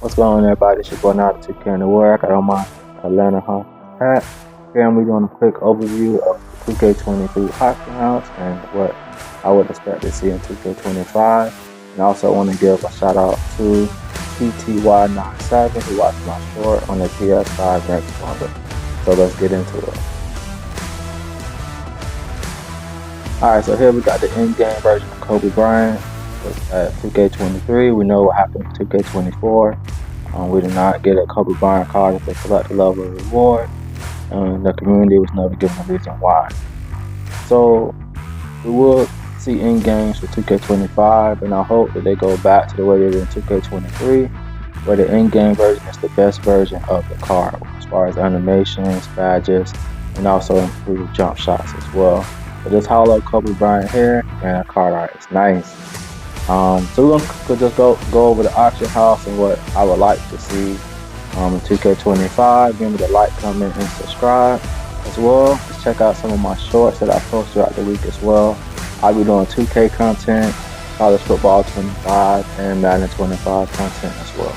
What's going on, everybody? It's your boy Nada 2K in the world. I got on my Atlanta Hawks hat. Here I'm doing a quick overview of the 2K23 auction house and what I would expect to see in 2K25. And I also want to give a shout out to PTY97 who watched my short on the PS5 next bundle. So let's get into it. Alright, so here we got the in-game version of Kobe Bryant at 2K23. We know what happened with 2K24. We did not get a Kobe Bryant card as a collector level reward, and the community was never given a reason why. So we will see in-games for 2K25, and I hope that they go back to the way they did in 2K23, where the in-game version is the best version of the card as far as animations, badges, and also improved jump shots as well. So this hollow Kobe Bryant here and a card art is nice. So we're gonna just go over the auction house and what I would like to see in 2K25. Give me the like, comment, and subscribe as well. Let's check out some of my shorts that I post throughout the week as well. I'll be doing 2K content, college football 25, and Madden 25 content as well.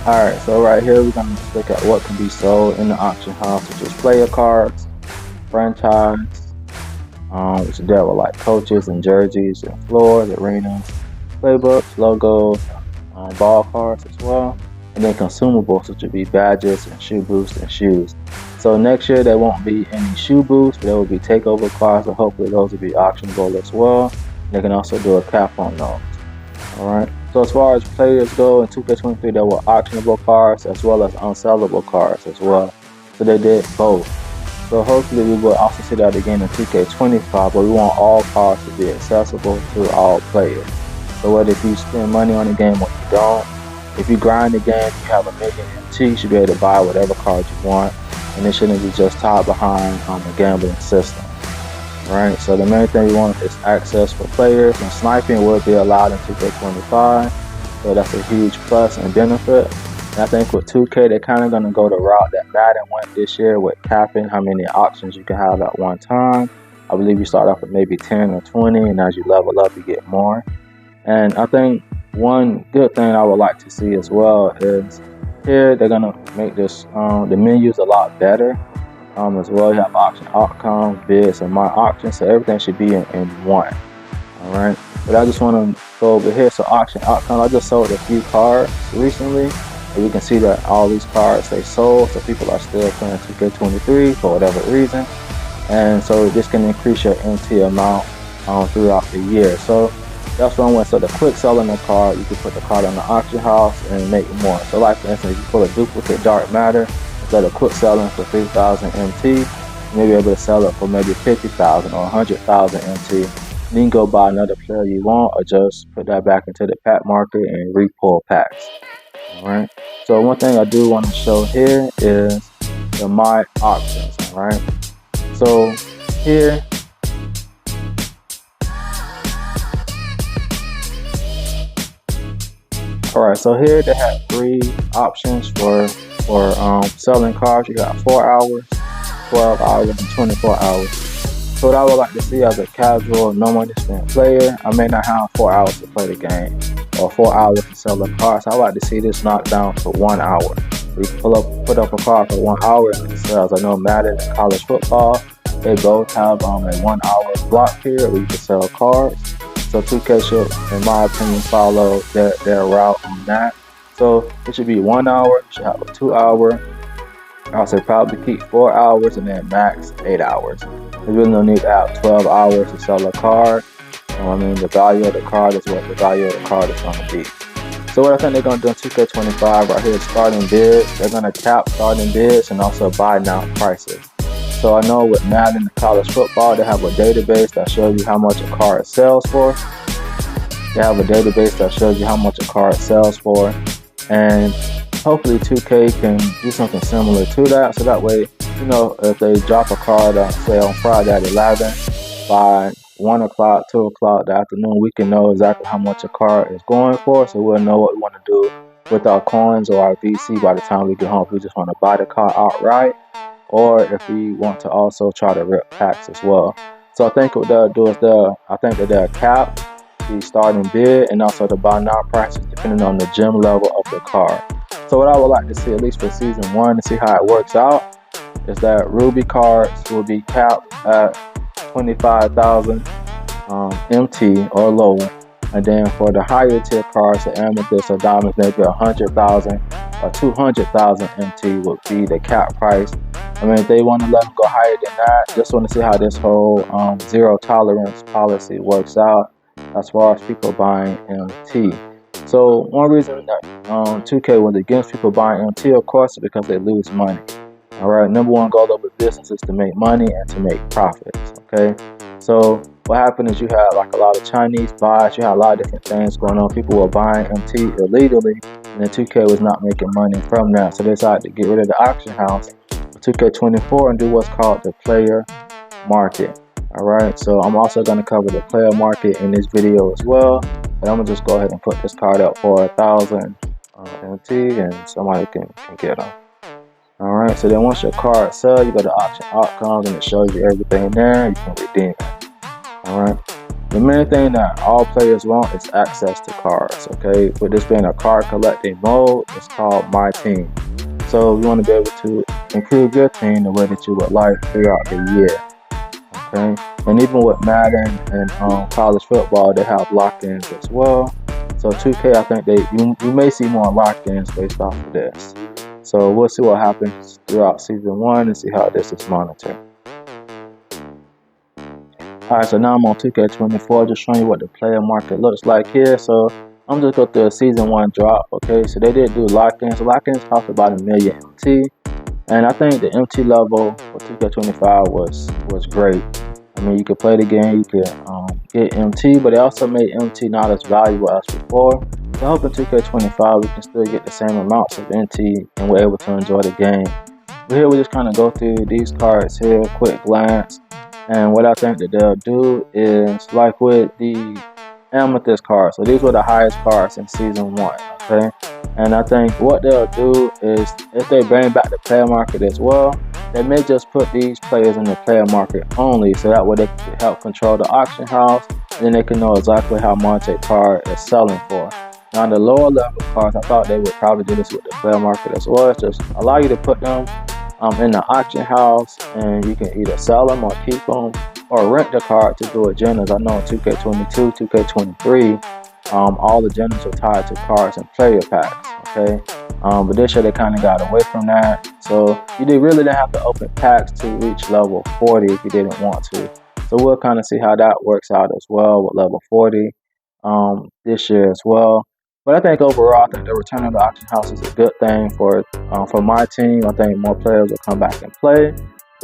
Alright, so right here we're going to look at what can be sold in the auction house, which is player cards, franchise, which deal with like coaches and jerseys and floors, arenas, playbooks, logos, ball cards as well, and then consumables, which would be badges and shoe boosts and shoes. So next year there won't be any shoe boosts, but there will be takeover cards, so hopefully those will be auctionable as well. They can also do a cap on those. Alright, so as far as players go in 2K23, there were auctionable cards as well as unsellable cards as well. So they did both. So hopefully we will also see that again in 2K25, but we want all cards to be accessible to all players. So whether if you spend money on the game or you don't, if you grind the game, you have $1 million MT, you should be able to buy whatever card you want, and it shouldn't be just tied behind the gambling system. Right, so the main thing we want is access for players, and sniping will be allowed in 2K25, so that's a huge plus and benefit. And I think with 2K, they're kind of going to go the route that Madden went this year with capping how many auctions you can have at one time. I believe you start off with maybe 10 or 20, and as you level up, you get more. And I think one good thing I would like to see as well is here they're going to make this the menus a lot better. As well, you have auction outcomes, bids, and my auction, so everything should be in one. Alright, but I just want to go over here. So auction outcomes, I just sold a few cards recently, and you can see that all these cards they sold, so people are still playing 2K23 for whatever reason, and so this can increase your MT amount throughout the year. So that's one way. So the quick selling the card, you can put the card on the auction house and make more. So like for instance, if you pull a duplicate dark matter, instead of quick selling for 3,000 MT, you may be able to sell it for maybe 50,000 or 100,000 MT. You can go buy another player you want, or just put that back into the pack market and repull packs. Alright. So one thing I do want to show here is the my auctions. Alright. So here, alright. So here they have 3 options for selling cards. You got 4 hours, 12 hours, and 24 hours. So what I would like to see as a casual, no money spent player, I may not have 4 hours to play the game or 4 hours to sell the cards. I like to see this knocked down to 1 hour. You put up a card for 1 hour and it sells. I know Madden and college football, they both have a 1 hour block period where you can sell cards. So 2K should, in my opinion, follow their route on that. So it should be 1 hour, you should have a 2 hour. I'll say probably keep 4 hours and then max 8 hours. You really don't need to have 12 hours to sell a card. I mean, the value of the card is what the value of the card is going to be. So what I think they're going to do in 2K25 right here is starting bids. They're going to cap starting bids and also buy now prices. So I know with Madden and college football, they have a database that shows you how much a card sells for. They have a database that shows you how much a card sells for. And hopefully 2K can do something similar to that, so that way, you know, if they drop a card say on Friday at 11, by 1 o'clock, 2 o'clock the afternoon, we can know exactly how much a card is going for, so we'll know what we want to do with our coins or our VC by the time we get home. If we just want to buy the card outright, or if we want to also try to rip packs as well. So I think what they'll do is I think that they'll cap the starting bid and also the buy now prices depending on the gem level of the card. So what I would like to see, at least for season 1, to see how it works out, is that Ruby cards will be capped at 25,000 MT or lower. And then for the higher tier cards, the amethyst or diamonds, maybe 100,000 or 200,000 MT would be the cap price. I mean, if they want to let them go higher than that, just want to see how this whole zero tolerance policy works out as far as people buying MT. So one reason that 2K was against people buying MT, of course, is because they lose money. All right, number one goal of a business is to make money and to make profits. Okay, so what happened is you had like a lot of Chinese buys, you had a lot of different things going on. People were buying MT illegally, and then 2K was not making money from that. So they decided to get rid of the auction house, 2K24, and do what's called the player market. All right, so I'm also going to cover the player market in this video as well. But I'm gonna just go ahead and put this card up for 1,000 MT, and somebody can get them. All right, so then once your card sells, you go to auction outcomes, and it shows you everything there. You can redeem it. All right. The main thing that all players want is access to cards. Okay, with this being a card collecting mode, it's called My Team. So you want to be able to improve your team the way that you would like throughout the year. Okay, and even with Madden and college football, they have lock-ins as well. So 2K, I think you may see more lock-ins based off of this. So we'll see what happens throughout season 1 and see how this is monitored. Alright, so now I'm on 2K24, just showing you what the player market looks like here. So I'm just going through a season 1 drop. Okay, so they did do lock-ins. So lock-ins cost about 1 million MT. And I think the MT level for 2K25 was great. I mean, you could play the game, you could get MT, but it also made MT not as valuable as before. So I hope in 2K25 we can still get the same amounts of MT and we're able to enjoy the game. But here we just kind of go through these cards here, quick glance. And what I think that they'll do is like with the amethyst cards. So these were the highest cards in season 1. Okay, and I think what they'll do is if they bring back the player market as well, they may just put these players in the player market only, so that way they can help control the auction house, and then they can know exactly how much a card is selling for. Now the lower level cards, I thought they would probably do this with the player market as well. It's just allow you to put them in the auction house, and you can either sell them or keep them or rent the card to do agendas. I know in 2K22, 2K23, all the agendas are tied to cards and player packs. Okay, but this year they kind of got away from that. So you really didn't have to open packs to reach level 40 if you didn't want to. So we'll kind of see how that works out as well with level 40 this year as well. But I think overall, I think the return of the auction house is a good thing for my team. I think more players will come back and play.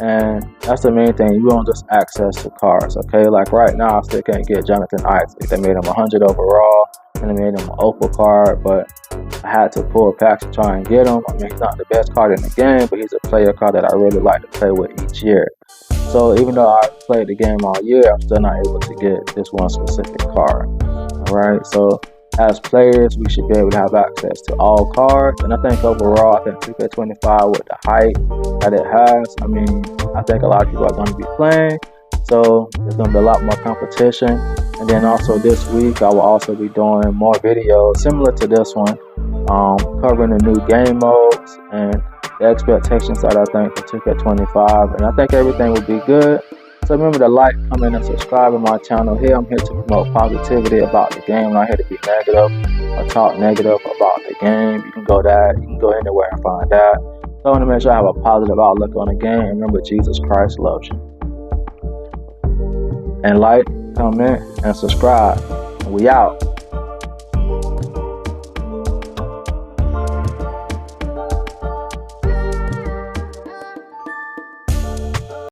And that's the main thing. You don't just access to cards, okay? Like right now, I still can't get Jonathan Isaac. They made him 100 overall, and they made him an Opal card, but I had to pull packs to try and get him. I mean, he's not the best card in the game, but he's a player card that I really like to play with each year. So even though I played the game all year, I'm still not able to get this one specific card. All right, so as players, we should be able to have access to all cards. And I think overall, I think 2K25 with the hype that it has, I mean, I think a lot of people are going to be playing. So there's going to be a lot more competition. And then also this week, I will also be doing more videos similar to this one, covering the new game modes and the expectations that I think for 2K25. And I think everything will be good. So remember to like, comment, and subscribe to my channel. Here I'm here to promote positivity about the game. I'm not here to be negative or talk negative about the game. You can go anywhere and find that. So I want to make sure I have a positive outlook on the game. And remember, Jesus Christ loves you. And like, comment, and subscribe. We out.